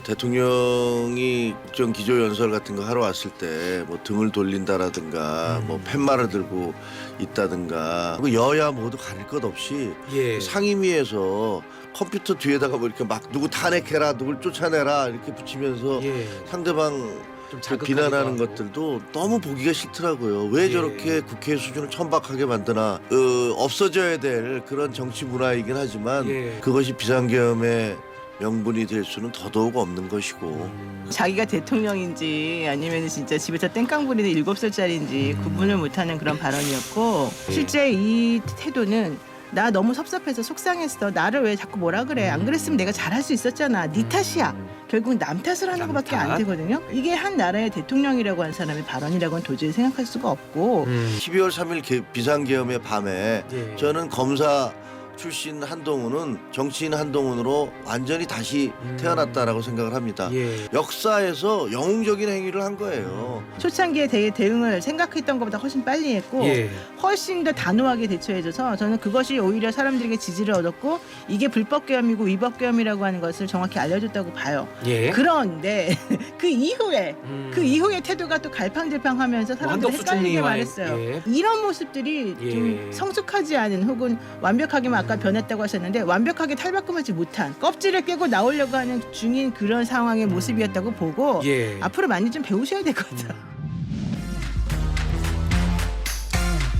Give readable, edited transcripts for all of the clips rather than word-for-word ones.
대통령이 국정 기조연설 같은 거 하러 왔을 때 뭐 등을 돌린다라든가 뭐 팻말을 들고 있다든가 그 여야 모두 가릴 것 없이 상임위에서 컴퓨터 뒤에다가 뭐 이렇게 막 누구 탄핵해라 누굴 쫓아내라 이렇게 붙이면서 상대방 좀 비난하는 하고. 것들도 너무 보기가 싫더라고요. 왜 저렇게 국회 수준을 천박하게 만드나. 없어져야 될 그런 정치 문화이긴 하지만 그것이 비상계엄의 명분이 될 수는 더더욱 없는 것이고. 자기가 대통령인지 아니면 진짜 집에서 땡깡 부리는 7살짜리인지 구분을 못하는 그런 발언이었고 실제 이 태도는 나 너무 섭섭해서 속상했어. 나를 왜 자꾸 뭐라 그래. 안 그랬으면 내가 잘할 수 있었잖아. 네 탓이야. 결국 남 탓을 하는 남 것밖에 탓? 안 되거든요. 이게 한 나라의 대통령이라고 한 사람의 발언이라고는 도저히 생각할 수가 없고 12월 3일 비상계엄의 밤에 저는 검사 출신 한동훈은 정치인 한동훈으로 완전히 다시 태어났다라고 생각을 합니다. 역사에서 영웅적인 행위를 한 거예요. 초창기에 대응을 생각했던 것보다 훨씬 빨리 했고 훨씬 더 단호하게 대처해줘서 저는 그것이 오히려 사람들에게 지지를 얻었고 이게 불법계엄이고 위법계엄이라고 하는 것을 정확히 알려줬다고 봐요. 그런데 그 이후에 태도가 또 갈팡질팡하면서 사람들이 한덕수 헷갈리게 총리와의- 말했어요. 이런 모습들이 좀 성숙하지 않은 혹은 완벽하게만 아까 변했다고 하셨는데 완벽하게 탈바꿈하지 못한 껍질을 깨고 나오려고 하는 중인 그런 상황의 모습이었다고 보고 앞으로 많이 좀 배우셔야 될 것 같아요.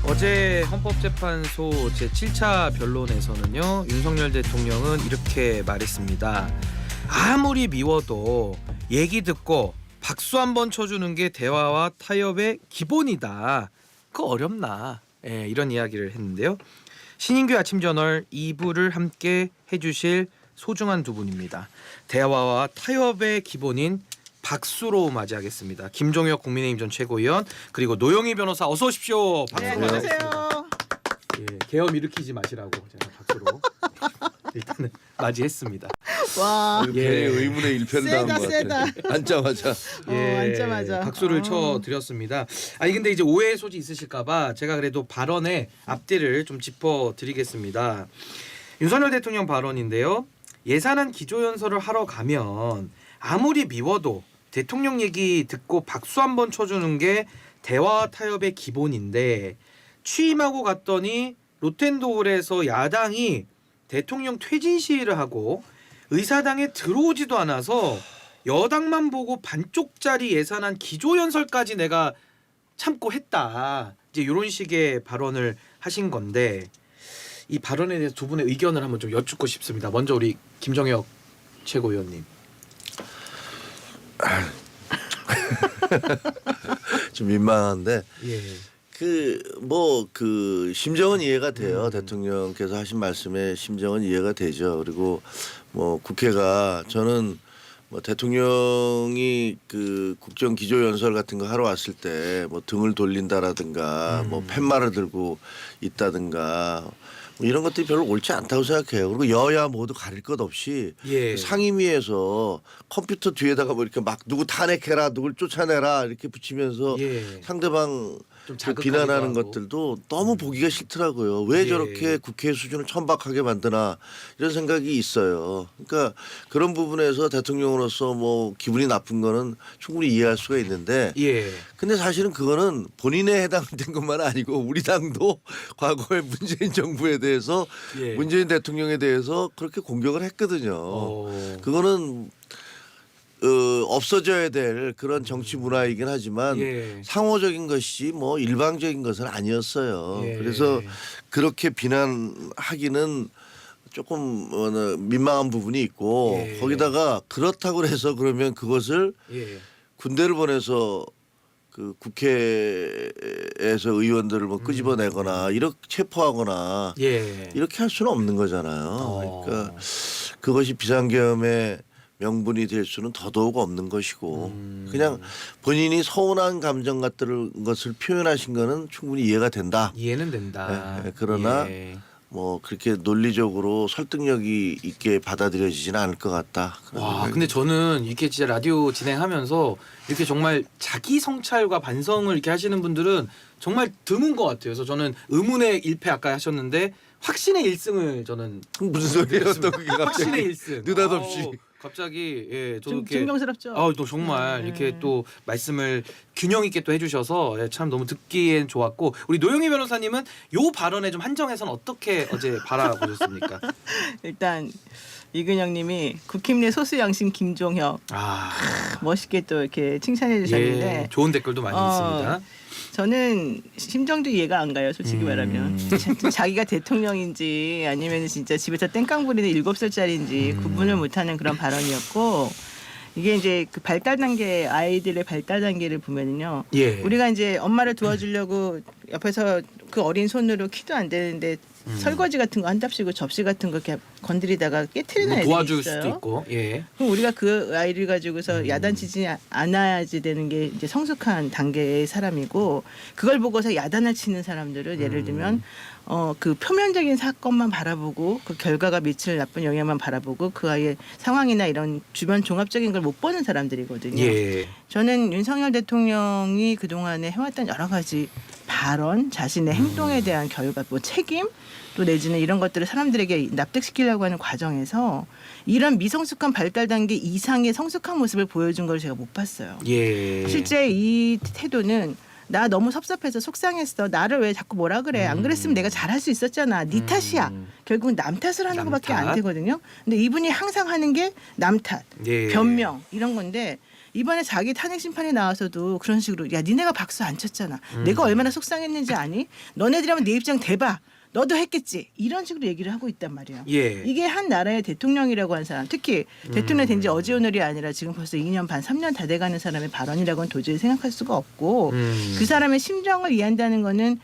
어제 헌법재판소 제7차 변론에서는요, 윤석열 대통령은 이렇게 말했습니다. 아무리 미워도 얘기 듣고 박수 한번 쳐주는 게 대화와 타협의 기본이다. 그거 어렵나? 이런 이야기를 했는데요. 신인규 아침저널 2부를 함께 해주실 소중한 두 분입니다. 대화와 타협의 기본인 박수로 맞이하겠습니다. 김종혁 국민의힘 전 최고위원 그리고 노영희 변호사 어서 오십시오. 박수. 네, 안녕하세요. 계엄 일으키지 마시라고 제가 박수로 일단은 맞이했습니다. 와, 괜히 의문의 일편당한 것 세다. 같아. 앉자마자. 앉자마자. 박수를 쳐드렸습니다. 아니 근데 이제 오해 소지 있으실까봐 제가 그래도 발언의 앞뒤를 좀 짚어드리겠습니다. 윤석열 대통령 발언인데요. 예산안 기조연설을 하러 가면 아무리 미워도 대통령 얘기 듣고 박수 한번 쳐주는 게 대화 타협의 기본인데 취임하고 갔더니 로텐도홀에서 야당이 대통령 퇴진 시위를 하고 의사당에 들어오지도 않아서 여당만 보고 반쪽짜리 예산안 기조연설까지 내가 참고 했다. 이제 이런 식의 발언을 하신 건데 이 발언에 대해서 두 분의 의견을 한번 좀 여쭙고 싶습니다. 먼저 우리 김정혁 최고위원님. 좀 민망한데 그 심정은 이해가 돼요. 대통령께서 하신 말씀에 심정은 이해가 되죠. 그리고 뭐 국회가 저는 뭐 대통령이 그 국정 기조연설 같은 거 하러 왔을 때 뭐 등을 돌린다라든가 뭐 팻말을 들고 있다든가 뭐 이런 것들이 별로 옳지 않다고 생각해요. 그리고 여야 모두 가릴 것 없이 상임위에서 컴퓨터 뒤에다가 뭐 이렇게 막 누구 탄핵해라 누굴 쫓아내라 이렇게 붙이면서 상대방 비난하는 하고. 것들도 너무 보기가 싫더라고요. 왜 저렇게 국회 수준을 천박하게 만드나 이런 생각이 있어요. 그러니까 그런 부분에서 대통령으로서 뭐 기분이 나쁜 거는 충분히 이해할 수가 있는데 근데 사실은 그거는 본인에 해당된 것만 아니고 우리 당도 과거에 문재인 정부에 대해서 문재인 대통령에 대해서 그렇게 공격을 했거든요. 그거는 없어져야 될 그런 정치 문화이긴 하지만 상호적인 것이 뭐 일방적인 것은 아니었어요. 그래서 그렇게 비난하기는 조금 민망한 부분이 있고 거기다가 그렇다고 해서 그러면 그것을 군대를 보내서 그 국회에서 의원들을 뭐 끄집어내거나 이렇게 체포하거나 이렇게 할 수는 없는 거잖아요. 그러니까 그것이 비상계엄의 명분이 될 수는 더더욱 없는 것이고 그냥 본인이 서운한 감정 같은 것을 표현하신 거는 충분히 이해가 된다. 이해는 된다. 그러나 뭐 그렇게 논리적으로 설득력이 있게 받아들여지지는 않을 것 같다. 와, 근데 저는 이렇게 진짜 라디오 진행하면서 이렇게 정말 자기 성찰과 반성을 이렇게 하시는 분들은 정말 드문 것 같아요. 그래서 저는 의문의 1패 아까 하셨는데 확신의 1승을 저는 무슨 소리예요? 또 그게 갑자기 확신의 1승 느닷없이 갑자기 저도 좀 이렇게 증명스럽죠. 또 정말 네. 이렇게 또 말씀을 균형 있게 또 해주셔서 참 너무 듣기엔 좋았고 우리 노영희 변호사님은 요 발언에 좀 한정해서는 어떻게 어제 바라보셨습니까? 일단 이근영님이 국힘내 소수 양심 김종혁 멋있게 또 이렇게 칭찬해 주셨는데 좋은 댓글도 많이 있습니다. 저는 심정도 이해가 안 가요. 솔직히 말하면 자기가 대통령인지 아니면 진짜 집에서 땡깡 부리는 7살짜리인지 구분을 못하는 그런 발언이었고 이게 이제 그 발달 단계 아이들의 발달 단계를 보면은요. 우리가 이제 엄마를 도와주려고 옆에서 그 어린 손으로 키도 안 되는데 설거지 같은 거 한답시고 접시 같은 거 이렇게 건드리다가 깨트리는 애들이 도와줄 있어요. 수도 있고. 그럼 우리가 그 아이를 가지고서 야단치지 않아야지 되는 게 이제 성숙한 단계의 사람이고 그걸 보고서 야단을 치는 사람들은 예를 들면 그 표면적인 사건만 바라보고 그 결과가 미칠 나쁜 영향만 바라보고 그 아이의 상황이나 이런 주변 종합적인 걸 못 보는 사람들이거든요. 저는 윤석열 대통령이 그동안에 해왔던 여러 가지 발언, 자신의 행동에 대한 결과, 뭐 책임 또 내지는 이런 것들을 사람들에게 납득시키려고 하는 과정에서 이런 미성숙한 발달 단계 이상의 성숙한 모습을 보여준 걸 제가 못 봤어요. 실제 이 태도는 나 너무 섭섭해서 속상했어. 나를 왜 자꾸 뭐라 그래. 안 그랬으면 내가 잘할 수 있었잖아. 네 탓이야. 결국은 남 탓을 하는 것밖에 안 되거든요. 근데 이분이 항상 하는 게 남 탓, 변명 이런 건데 이번에 자기 탄핵 심판에 나와서도 그런 식으로 야 니네가 박수 안 쳤잖아. 내가 얼마나 속상했는지 아니? 너네들이면 내 입장 대봐. 너도 했겠지. 이런 식으로 얘기를 하고 있단 말이에요. 이게 한 나라의 대통령이라고 하는 사람, 특히 대통령이 된 지 어제 오늘이 아니라 지금 벌써 2년 반, 3년 다 돼가는 사람의 발언이라고는 도저히 생각할 수가 없고 그 사람의 심정을 이해한다는 거는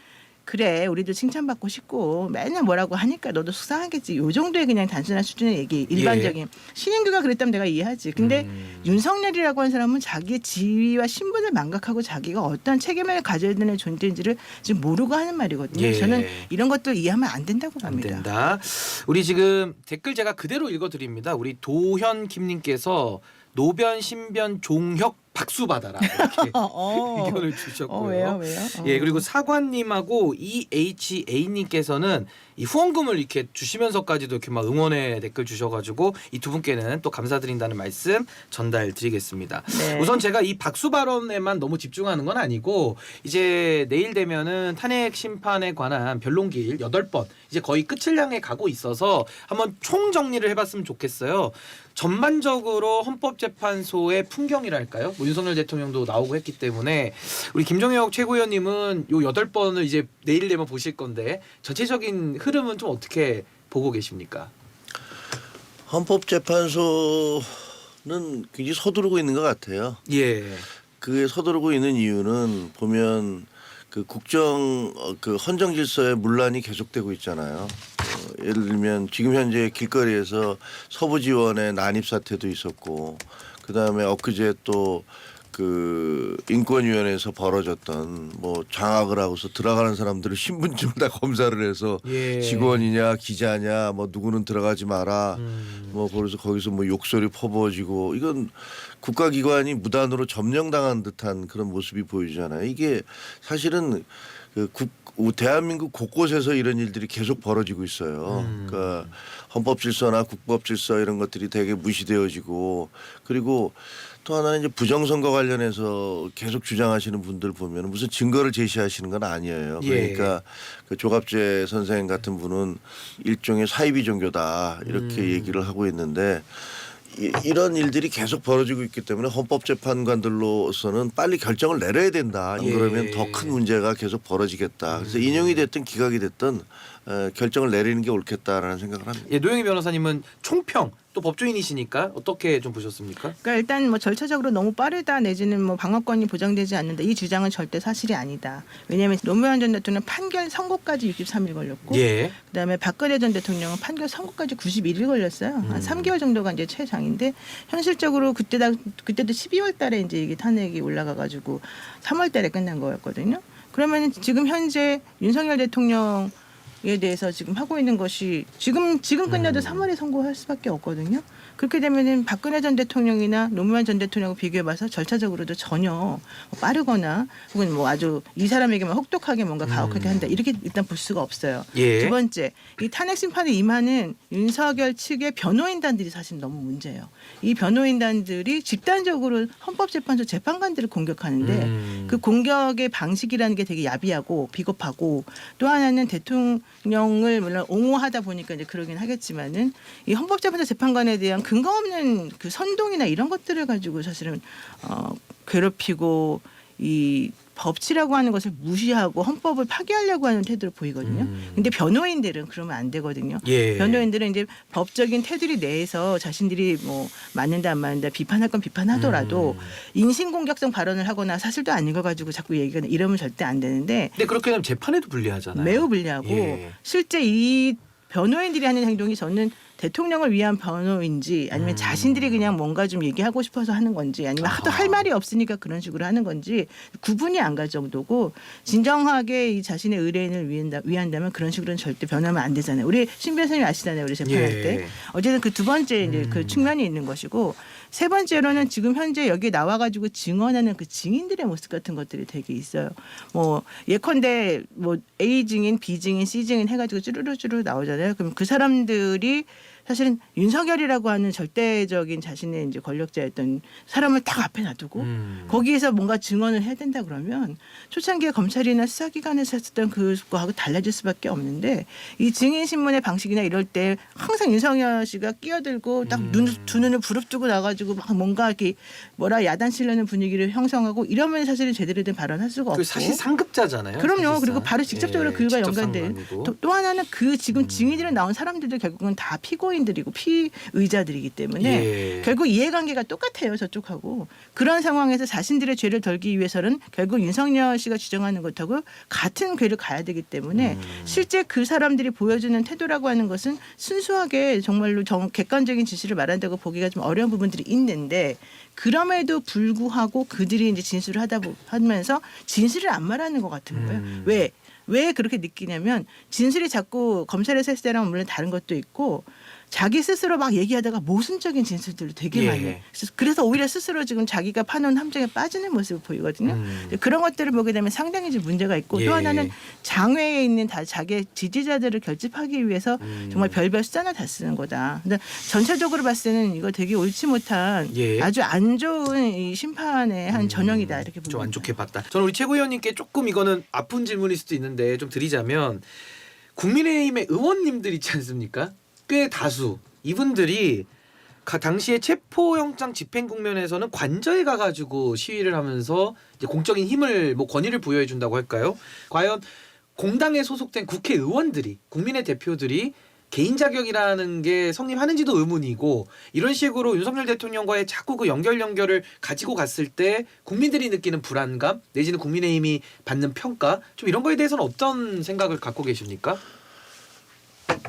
그래 우리도 칭찬받고 싶고 맨날 뭐라고 하니까 너도 속상하겠지. 요 정도의 그냥 단순한 수준의 얘기 일반적인 신인규가 그랬다면 내가 이해하지. 근데 윤석열이라고 하는 사람은 자기의 지위와 신분을 망각하고 자기가 어떤 책임을 가져야 되는 존재인지를 지금 모르고 하는 말이거든요. 저는 이런 것들 이해하면 안 된다고 봅니다. 안 된다. 우리 지금 댓글 제가 그대로 읽어드립니다. 우리 도현김님께서 노변, 신변, 종혁 박수 받아라 이렇게 의견을 주셨고요. 왜요? 그리고 사관님하고 EHA님께서는 이 후원금을 이렇게 주시면서까지도 이렇게 막 응원의 댓글 주셔가지고 이 두 분께는 또 감사드린다는 말씀 전달드리겠습니다. 우선 제가 이 박수 발언에만 너무 집중하는 건 아니고 이제 내일 되면은 탄핵 심판에 관한 변론길 8번 이제 거의 끝을 향해 가고 있어서 한번 총 정리를 해봤으면 좋겠어요. 전반적으로 헌법재판소의 풍경이랄까요? 뭐 윤석열 대통령도 나오고 했기 때문에 우리 김종혁 최고위원님은 요 8번을 이제 내일 되면 보실 건데 전체적인 흐름은 좀 어떻게 보고 계십니까? 헌법재판소는 굉장히 서두르고 있는 것 같아요. 그게 서두르고 있는 이유는 보면 그 국정 그 헌정 질서의 문란이 계속되고 있잖아요. 예를 들면 지금 현재 길거리에서 서부지원의 난입 사태도 있었고 그다음에 엊그제 또 그 인권위원회에서 벌어졌던 뭐 장악을 하고서 들어가는 사람들을 신분증 다 검사를 해서 직원이냐 기자냐 뭐 누구는 들어가지 마라 뭐 그래서 거기서 뭐 욕설이 퍼부어지고 이건 국가기관이 무단으로 점령당한 듯한 그런 모습이 보이잖아요. 이게 사실은 그 대한민국 곳곳에서 이런 일들이 계속 벌어지고 있어요. 그러니까 헌법 질서나 국법 질서 이런 것들이 되게 무시되어지고 그리고 또 하나는 이제 부정선거 관련해서 계속 주장하시는 분들 보면 무슨 증거를 제시하시는 건 아니에요. 그러니까 그 조갑재 선생 같은 분은 일종의 사이비 종교다 이렇게 얘기를 하고 있는데 이런 일들이 계속 벌어지고 있기 때문에 헌법재판관들로서는 빨리 결정을 내려야 된다. 안 그러면 더 큰 문제가 계속 벌어지겠다. 그래서 인용이 됐든 기각이 됐든 결정을 내리는 게 옳겠다라는 생각을 합니다. 노영희 변호사님은 총평 또 법조인이시니까 어떻게 좀 보셨습니까? 그러니까 일단 뭐 절차적으로 너무 빠르다 내지는 뭐 방어권이 보장되지 않는다 이 주장은 절대 사실이 아니다. 왜냐하면 노무현 전 대통령 판결 선고까지 63일 걸렸고 그다음에 박근혜 전 대통령은 판결 선고까지 91일 걸렸어요. 한 3개월 정도가 이제 최장인데 현실적으로 그때도 12월 달에 이제 이게 탄핵이 올라가 가지고 3월 달에 끝난 거였거든요. 그러면 지금 현재 윤석열 대통령 에 대해서 지금 하고 있는 것이 지금 끝내도 3월에 선고할 수밖에 없거든요. 그렇게 되면은 박근혜 전 대통령이나 노무현 전 대통령과 비교해봐서 절차적으로도 전혀 뭐 빠르거나 혹은 뭐 아주 이 사람에게만 혹독하게 뭔가 가혹하게 한다 이렇게 일단 볼 수가 없어요. 예. 두 번째, 이 탄핵 심판에 임하는 윤석열 측의 변호인단들이 사실 너무 문제예요. 이 변호인단들이 집단적으로 헌법재판소 재판관들을 공격하는데 그 공격의 방식이라는 게 되게 야비하고 비겁하고 또 하나는 대통령을 물론 옹호하다 보니까 이제 그러긴 하겠지만은 이 헌법재판소 재판관에 대한 근거 없는 그 선동이나 이런 것들을 가지고 사실은 괴롭히고 이 법치라고 하는 것을 무시하고 헌법을 파괴하려고 하는 태도를 보이거든요. 근데 변호인들은 그러면 안 되거든요. 예. 변호인들은 이제 법적인 테두리 내에서 자신들이 뭐 맞는다 안 맞는다 비판할 건 비판하더라도 인신공격성 발언을 하거나 사실도 아닌 거 가지고 자꾸 얘기하는 이러면 절대 안 되는데 근데 그렇게 되면 재판에도 불리하잖아요. 매우 불리하고 예. 실제 이 변호인들이 하는 행동이 저는 대통령을 위한 변호인지 아니면 자신들이 그냥 뭔가 좀 얘기하고 싶어서 하는 건지 아니면 하도 할 말이 없으니까 그런 식으로 하는 건지 구분이 안 갈 정도고 진정하게 이 자신의 의뢰인을 위한다면 그런 식으로는 절대 변하면 안 되잖아요. 우리 신 변호사님 아시잖아요. 우리 재판할 예. 때. 어쨌든 그 두 번째 이제 그 측면이 있는 것이고 세 번째로는 지금 현재 여기 나와가지고 증언하는 그 증인들의 모습 같은 것들이 되게 있어요. 뭐 예컨대 뭐 A 증인, B 증인, C 증인 해가지고 쭈루루쭈루 나오잖아요. 그럼 그 사람들이 사실은 윤석열이라고 하는 절대적인 자신의 이제 권력자였던 사람을 딱 앞에 놔두고 거기에서 뭔가 증언을 해야 된다 그러면 초창기에 검찰이나 수사기관에서 했었던 그거하고 달라질 수밖에 없는데 이 증인 신문의 방식이나 이럴 때 항상 윤석열 씨가 끼어들고 딱 두 눈을 부릅뜨고 나가지고 막 뭔가 이렇게 뭐라 야단치려는 분위기를 형성하고 이러면 사실은 제대로 된 발언할 수가 없고. 그 사실 상급자잖아요. 그럼요. 사실상. 그리고 바로 직접적으로 예, 그와 직접 연관된 상관이고. 또 하나는 그 지금 증인으로 나온 사람들도 결국은 다 피고인들이고 피의자들이기 때문에 예. 결국 이해관계가 똑같아요. 저쪽하고. 그런 상황에서 자신들의 죄를 덜기 위해서는 결국 윤석열 씨가 주장하는 것하고 같은 궤를 가야 되기 때문에 실제 그 사람들이 보여주는 태도라고 하는 것은 순수하게 정말로 객관적인 지시를 말한다고 보기가 좀 어려운 부분들이 있는데 그럼에도 불구하고 그들이 이제 진술을 하면서 진실을 안 말하는 것 같은 거예요. 왜 그렇게 느끼냐면 진술이 자꾸 검찰에서 했을 때랑 물론 다른 것도 있고 자기 스스로 막 얘기하다가 모순적인 진술들도 되게 예. 많이 해요. 그래서 오히려 스스로 지금 자기가 파놓은 함정에 빠지는 모습을 보이거든요. 그런 것들을 보게 되면 상당히 좀 문제가 있고 예. 또 하나는 장외에 있는 다 자기의 지지자들을 결집하기 위해서 정말 별별 수단을 다 쓰는 거다. 근데 전체적으로 봤을 때는 이거 되게 옳지 못한 예. 아주 안 좋은 이 심판의 한 전형이다 이렇게 봅니다. 좀 안 좋게 봤다. 저는 우리 최고위원님께 조금 이거는 아픈 질문일 수도 있는데 좀 드리자면 국민의힘의 의원님들 있지 않습니까? 꽤 다수 이분들이 당시에 체포영장 집행 국면에서는 관저에 가가지고 시위를 하면서 이제 공적인 힘을 뭐 권위를 부여해 준다고 할까요? 과연 공당에 소속된 국회의원들이 국민의 대표들이 개인 자격이라는 게 성립하는지도 의문이고 이런 식으로 윤석열 대통령과의 자꾸 그 연결을 가지고 갔을 때 국민들이 느끼는 불안감 내지는 국민의힘이 받는 평가 좀 이런 거에 대해서는 어떤 생각을 갖고 계십니까?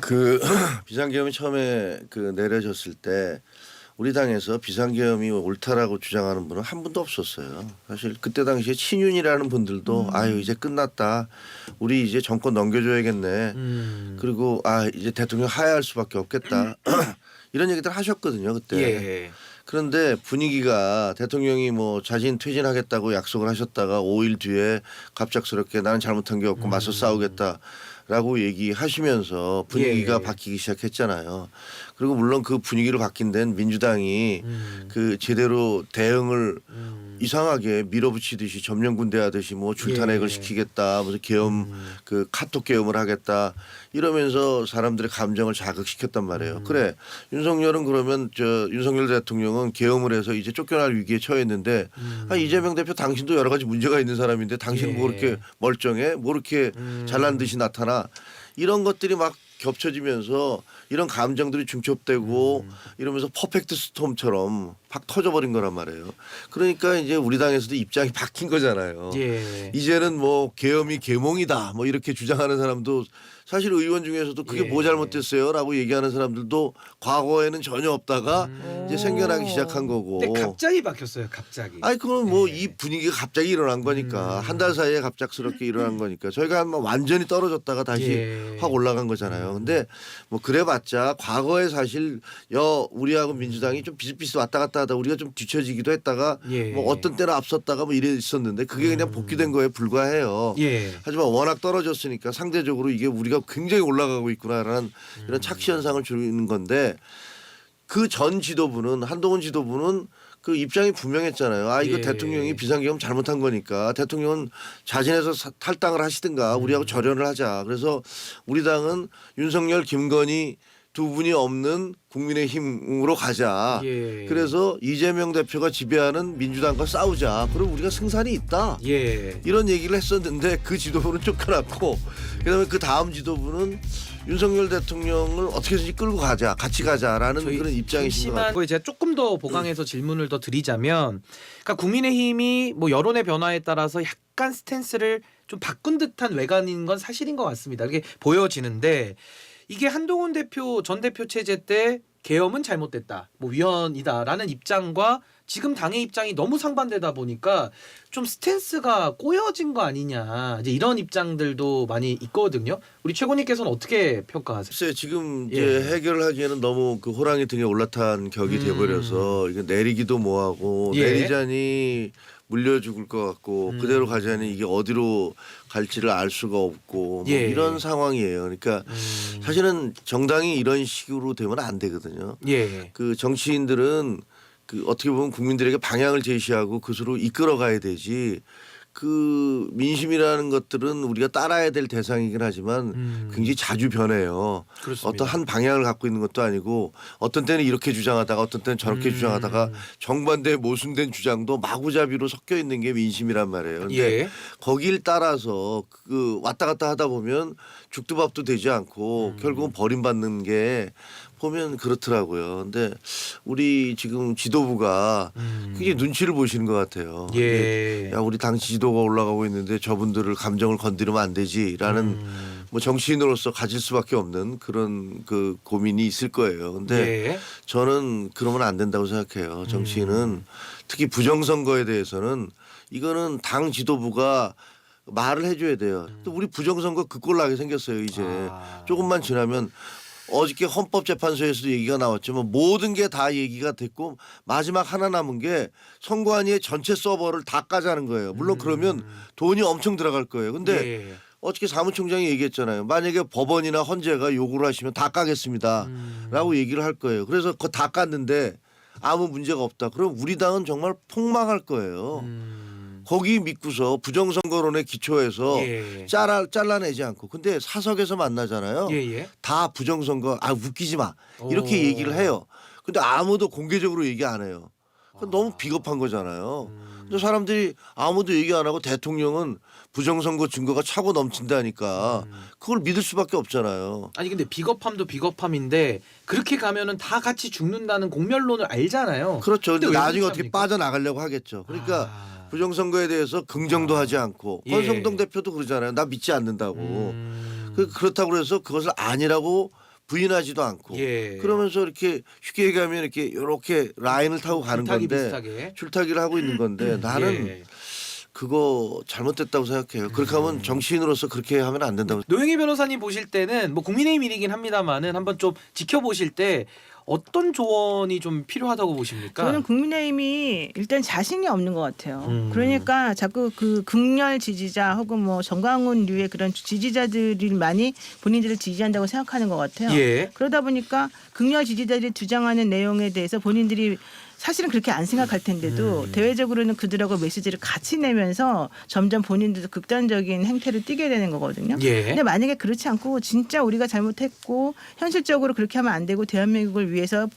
그 비상계엄이 처음에 그 내려졌을 때 우리 당에서 비상계엄이 옳다라고 주장하는 분은 한 분도 없었어요. 사실 그때 당시에 친윤이라는 분들도 아유 이제 끝났다. 우리 이제 정권 넘겨줘야겠네. 그리고 이제 대통령 하야할 수밖에 없겠다. 이런 얘기들 하셨거든요 그때. 예. 그런데 분위기가 대통령이 뭐 자진 퇴진하겠다고 약속을 하셨다가 5일 뒤에 갑작스럽게 나는 잘못한 게 없고 맞서 싸우겠다. 라고 얘기하시면서 분위기가 예. 바뀌기 시작했잖아요. 그리고 물론 그 분위기를 바뀐 데는 민주당이 그 제대로 대응을 이상하게 밀어붙이듯이 점령군대 하듯이 뭐 줄탄핵을 예. 시키겠다, 무슨 계엄 그 카톡 계엄을 하겠다 이러면서 사람들의 감정을 자극시켰단 말이에요. 그래 윤석열은 그러면 윤석열 대통령은 계엄을 해서 이제 쫓겨날 위기에 처했는데 이재명 대표 당신도 여러 가지 문제가 있는 사람인데 당신은 뭐 그렇게 멀쩡해, 뭐 그렇게 잘난 듯이 나타나 이런 것들이 막 겹쳐지면서 이런 감정들이 중첩되고 이러면서 퍼펙트 스톰처럼 팍 터져버린 거란 말이에요. 그러니까 이제 우리 당에서도 입장이 바뀐 거잖아요. 예. 이제는 뭐 계엄이 계몽이다 뭐 이렇게 주장하는 사람도 사실 의원 중에서도 그게 뭐 잘못됐어요라고 얘기하는 사람들도 과거에는 전혀 없다가 이제 생겨나기 시작한 거고. 근데 갑자기 바뀌었어요. 갑자기. 아니 그건 뭐 이 분위기가 갑자기 일어난 거니까 한 달 사이에 갑작스럽게 일어난 거니까 저희가 뭐 완전히 떨어졌다가 다시 예. 확 올라간 거잖아요. 근데 뭐 그래봤자 해봤자 과거에 사실 우리하고 민주당이 좀 비슷비슷 왔다 갔다 하다 우리가 좀 뒤처지기도 했다가 예. 뭐 어떤 때는 앞섰다가 뭐 이래 있었는데 그게 그냥 복귀된 거에 불과해요. 예. 하지만 워낙 떨어졌으니까 상대적으로 이게 우리가 굉장히 올라가고 있구나라는 이런 착시 현상을 주는 건데 그 전 지도부는 한동훈 지도부는 그 입장이 분명했잖아요. 아 이거 예. 대통령이 비상경험 잘못한 거니까 대통령은 자진해서 탈당을 하시든가 우리하고 절연을 하자. 그래서 우리 당은 윤석열, 김건희 두 분이 없는 국민의힘으로 가자. 예. 그래서 이재명 대표가 지배하는 민주당과 싸우자. 그럼 우리가 승산이 있다. 예. 이런 얘기를 했었는데 그 지도부는 쫓겨났고 그다음에 그 다음 지도부는 윤석열 대통령을 어떻게든지 끌고 가자, 같이 가자라는 그런 입장이신 것 같아요. 거에 제가 조금 더 보강해서 질문을 더 드리자면, 그러니까 국민의힘이 뭐 여론의 변화에 따라서 약간 스탠스를 좀 바꾼 듯한 외관인 건 사실인 것 같습니다. 이게 보여지는데 이게 한동훈 대표 전 대표 체제 때 계엄은 잘못됐다, 뭐 위헌이다라는 입장과 지금 당의 입장이 너무 상반되다 보니까 좀 스탠스가 꼬여진 거 아니냐, 이제 이런 입장들도 많이 있거든요. 우리 최고님께서는 어떻게 평가하세요? 글쎄 지금 이제 해결하기에는 너무 그 호랑이 등에 올라탄 격이 돼버려서 이거 내리기도 뭐하고 내리자니 물려 죽을 것 같고 그대로 가자니 이게 어디로 갈지를 알 수가 없고 뭐 이런 상황이에요. 그러니까 사실은 정당이 이런 식으로 되면 안 되거든요. 그 정치인들은 그 어떻게 보면 국민들에게 방향을 제시하고 그수로 이끌어가야 되지. 그 민심이라는 것들은 우리가 따라야 될 대상이긴 하지만 굉장히 자주 변해요. 그렇습니다. 어떤 한 방향을 갖고 있는 것도 아니고 어떤 때는 이렇게 주장하다가 어떤 때는 저렇게 주장하다가 정반대의 모순된 주장도 마구잡이로 섞여 있는 게 민심이란 말이에요. 근데 거길 따라서 그 왔다 갔다 하다 보면 죽도 밥도 되지 않고 결국은 버림받는 게 보면 그렇더라고요. 근데 우리 지금 지도부가 굉장히 눈치를 보시는 것 같아요. 야 우리 당 지도가 올라가고 있는데 저분들을 감정을 건드리면 안 되지라는 뭐 정치인으로서 가질 수밖에 없는 그런 그 고민이 있을 거예요. 근데 저는 그러면 안 된다고 생각해요. 정치인은 특히 부정선거에 대해서는 이거는 당 지도부가 말을 해줘야 돼요. 또 우리 부정선거 그 꼴 나게 생겼어요. 이제 조금만 지나면 어저께 헌법재판소에서도 얘기가 나왔지만 모든 게 다 얘기가 됐고 마지막 하나 남은 게 선관위의 전체 서버를 다 까자는 거예요. 물론 그러면 돈이 엄청 들어갈 거예요. 근데 어저께 사무총장이 얘기했잖아요. 만약에 법원이나 헌재가 요구를 하시면 다 까겠습니다 라고 얘기를 할 거예요. 그래서 그거 다 깠는데 아무 문제가 없다. 그럼 우리 당은 정말 폭망할 거예요. 거기 믿고서 부정선거론에 기초해서 잘라내지 않고 근데 사석에서 만나잖아요. 다 부정선거 웃기지 마 이렇게 얘기를 해요. 근데 아무도 공개적으로 얘기 안 해요. 너무 비겁한 거잖아요. 근데 사람들이 아무도 얘기 안 하고 대통령은 부정선거 증거가 차고 넘친다니까 그걸 믿을 수밖에 없잖아요. 아니 근데 비겁함도 비겁함인데 그렇게 가면은 다 같이 죽는다는 공멸론을 알잖아요. 그렇죠. 근데 근데 나중에 어떻게 빠져나가려고 하겠죠. 그러니까 부정선거에 대해서 긍정도 하지 않고 권성동 대표도 그러잖아요. 나 믿지 않는다고. 그렇다고 해서 그것을 아니라고 부인하지도 않고 그러면서 이렇게 쉽게 얘기하면 이렇게 라인을 타고 가는 건데 비슷하게. 줄타기를 하고 있는 건데 나는 그거 잘못됐다고 생각해요. 그렇게 하면 정치인으로서 그렇게 하면 안 된다고. 노영희 변호사님 보실 때는 뭐 국민의힘 일이긴 합니다만은 한번 좀 지켜보실 때 어떤 조언이 좀 필요하다고 보십니까? 저는 국민의힘이 일단 자신이 없는 것 같아요. 그러니까 자꾸 그 극렬 지지자 혹은 뭐 정강훈류의 그런 지지자들이 많이 본인들을 지지한다고 생각하는 것 같아요. 그러다 보니까 극렬 지지자들이 주장하는 내용에 대해서 본인들이 사실은 그렇게 안 생각할 텐데도 대외적으로는 그들하고 메시지를 같이 내면서 점점 본인들도 극단적인 행태를 띠게 되는 거거든요. 근데 만약에 그렇지 않고 진짜 우리가 잘못했고 현실적으로 그렇게 하면 안 되고 대한민국을 위해서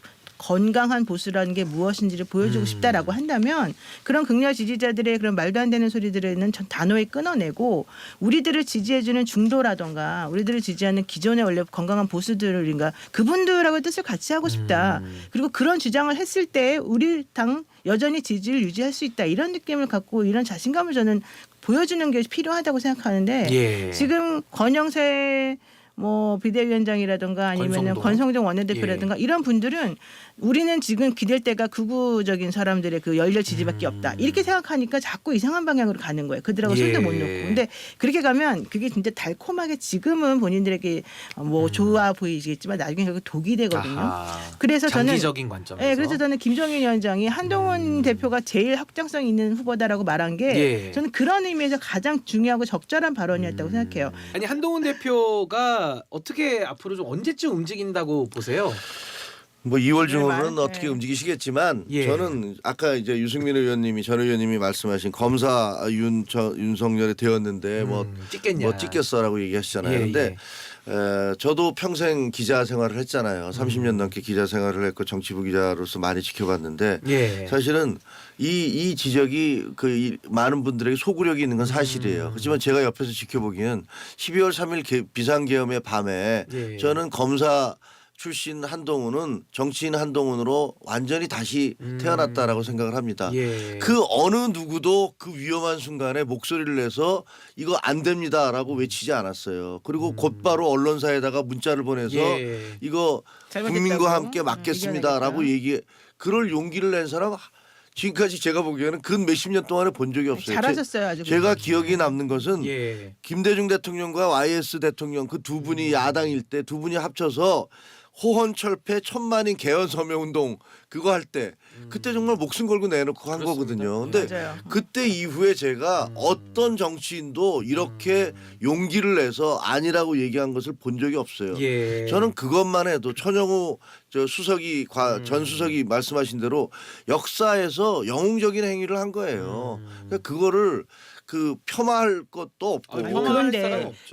건강한 보수라는 게 무엇인지를 보여주고 싶다라고 한다면 그런 극렬 지지자들의 그런 말도 안 되는 소리들은 단호히 끊어내고 우리들을 지지해주는 중도라던가 우리들을 지지하는 기존의 원래 건강한 보수들인가 그분들하고 뜻을 같이 하고 싶다. 그리고 그런 주장을 했을 때 우리 당 여전히 지지를 유지할 수 있다. 이런 느낌을 갖고 이런 자신감을 저는 보여주는 게 필요하다고 생각하는데 지금 권영세 뭐 비대위원장이라든가 아니면 권성동 원내대표라든가 이런 분들은 우리는 지금 기댈 때가 극우적인 사람들의 그 열렬 지지밖에 없다. 이렇게 생각하니까 자꾸 이상한 방향으로 가는 거예요. 그들하고 손도 못 놓고. 근데 그렇게 가면 그게 진짜 달콤하게 지금은 본인들에게 뭐 좋아 보이시겠지만 나중에 결국 독이 되거든요. 아하. 그래서 저는 장기적인 관점에서. 네, 그래서 저는 김종인 위원장이 한동훈 대표가 제일 확장성 있는 후보다라고 말한 게 저는 그런 의미에서 가장 중요하고 적절한 발언이었다고 생각해요. 아니 한동훈 대표가 어떻게 앞으로 좀 언제쯤 움직인다고 보세요? 뭐 2월 네, 중으로는 어떻게 움직이시겠지만 저는 아까 이제 유승민 의원님이 전 의원님이 말씀하신 검사 윤석열이 되었는데 뭐 찍겠냐. 뭐 찍겠어라고 얘기하시잖아요. 근데 저도 평생 기자 생활을 했잖아요. 30년 넘게 기자 생활을 했고 정치부 기자로서 많이 지켜봤는데 사실은 이 지적이 그 많은 분들에게 소구력이 있는 건 사실이에요. 그렇지만 제가 옆에서 지켜보기엔 12월 3일 비상계엄의 밤에 저는 검사 출신 한동훈은 정치인 한동훈으로 완전히 다시 태어났다라고 생각을 합니다. 그 어느 누구도 그 위험한 순간에 목소리를 내서 이거 안 됩니다라고 외치지 않았어요. 그리고 곧바로 언론사에다가 문자를 보내서 이거 국민과 함께 막겠습니다라고 그럴 용기를 낸 사람 지금까지 제가 보기에는 근 몇십 년 동안에 본 적이 없어요. 잘하셨어요. 아주. 제가 기억이 남는 것은 김대중 대통령과 YS 대통령 그 두 분이 야당일 때 두 분이 합쳐서 호헌철폐 천만인 개헌서명운동 그거 할 때 그때 정말 목숨 걸고 내놓고 한 거거든요. 근데 그때 이후에 제가 어떤 정치인도 이렇게 용기를 내서 아니라고 얘기한 것을 본 적이 없어요. 저는 그것만 해도 천영우 전 수석이 말씀하신 대로 역사에서 영웅적인 행위를 한 거예요. 그러니까 그거를 그 폄하할 것도 없고.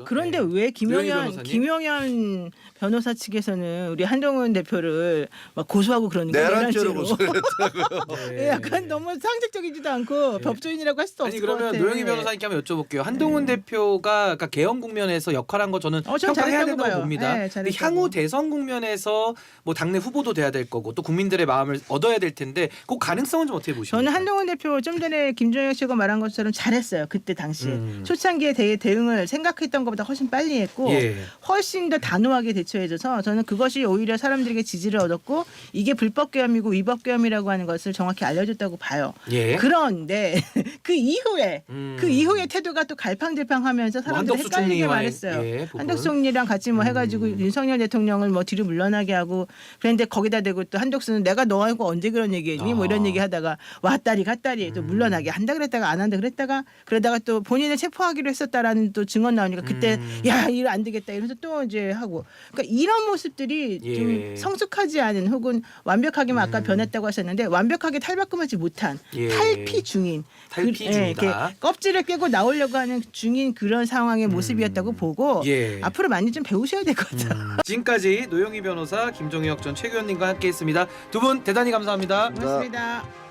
그런데 왜 김용현 변호사 측에서는 우리 한동훈 대표를 막 고소하고 그러는 거예요? 내란죄로 고소했다고요. 약간 너무 상식적이지도 않고 법조인이라고 할 수도 없을 것 같아요. 그러면 노영희 변호사님께 한번 여쭤볼게요. 한동훈 대표가 아까 개헌 국면에서 역할한 거 저는 평가해야 된다고 봅니다. 근데 향후 대선 국면에서 뭐 당내 후보도 돼야 될 거고 또 국민들의 마음을 얻어야 될 텐데 그 가능성은 좀 어떻게 보십니까? 저는 한동훈 대표 좀 전에 김종혁 씨가 말한 것처럼 잘했어요. 그때 당시에 초창기에 대응을 생각했던 것보다 훨씬 빨리 했고 훨씬 더 단호하게 대처해줘서 저는 그것이 오히려 사람들에게 지지를 얻었고 이게 불법계엄이고 위법계엄이라고 하는 것을 정확히 알려줬다고 봐요. 그런데 그 이후에 태도가 또 갈팡질팡하면서 사람들이 헷갈리게 말했어요. 한덕수 총리랑 같이 뭐 해가지고 윤석열 대통령을 뭐 뒤로 물러나게 하고 그런데 거기다 대고 또 한덕수는 내가 너하고 언제 그런 얘기했니? 뭐 이런 얘기하다가 왔다리 갔다리 또 물러나게 한다 그랬다가 안 한다 그러다가 또 본인을 체포하기로 했었다라는 또 증언 나오니까 그때 야 이거 안 되겠다 이러면서 또 이제 하고 그러니까 이런 모습들이 좀 성숙하지 않은 혹은 완벽하게만 아까 변했다고 하셨는데 완벽하게 탈바꿈하지 못한 탈피 중인 탈피중이다. 껍질을 깨고 나오려고 하는 중인 그런 상황의 모습이었다고 보고 앞으로 많이 좀 배우셔야 될 것 같아요. 지금까지 노영희 변호사 김종혁 전 최고위원님과 함께했습니다. 두 분 대단히 감사합니다. 고맙습니다.